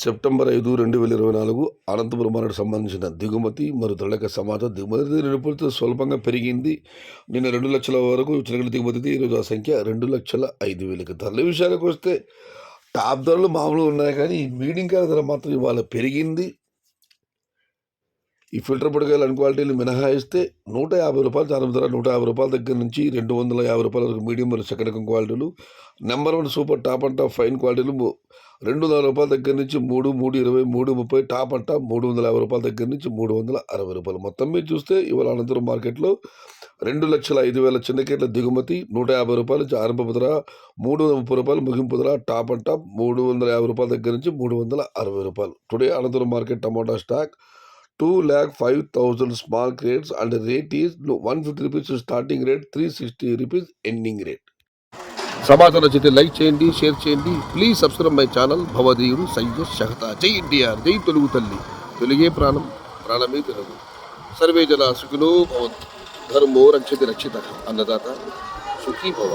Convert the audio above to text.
September 5, 2024 Anantapuram market సంబంధించిన దిగుమతి మరియు ధరల సమాచారం. దిగుమతి నిరుపడితో స్వల్పంగా పెరిగింది. నిన్న 2 లక్షల వరకు చిలకడ దిగుమతి. ఈరోజు ఆ సంఖ్య 2,05,000. ధరల విషయానికి వస్తే టాప్ ధరలు మామూలుగా ఉన్నాయి, కానీ మీడియం కాయ ధర మాత్రం ఇవాళ పెరిగింది. ఈ ఫిల్టర్ పొడికాయలు అన్ క్వాలిటీలు మినహాయిస్తే 150 రూపాయలు చారం ధర. 150 రూపాయల దగ్గర నుంచి 250 రూపాయల వరకు మీడియం మరియు సెకండ్ రకం క్వాలిటీలు. Number 1 super top and top fine క్వాలిటీలు 200 రూపాయల దగ్గర నుంచి 3, 320, 330. టాప్ అండ్ టాప్ 350 రూపాయల దగ్గర నుంచి 360 రూపాయలు. మొత్తం మీద చూస్తే ఇవాళ అనంతపురం మార్కెట్లో 2,05,000 చిన్న కేట్ల దిగుమతి, 150 రూపాయలు ఆరంభపు ధర, 330 రూపాయలు ముగింపు ధర. టాప్ అండ్ టాప్ 350 రూపాయల దగ్గర నుంచి 360 రూపాయలు. Today Anantapuram market tomato stock 2,05,000 small crates and the rate is 150 rupees starting rate, 360 rupees ending rate. సమాచారం నచ్చితే లైక్ చేయండి, షేర్ చేయండి. Please subscribe my channel. భవదీయుడు సయ్యద్ షహతా. జై ఎన్టీఆర్, జై తెలుగు తల్లి. తెలుగే ప్రాణం, ప్రాణమే తెలుగు. సర్వే జన సుఖినో భవంతు. ధర్మో రక్షతి రక్షిత. అన్నదాత సుఖీ భవ.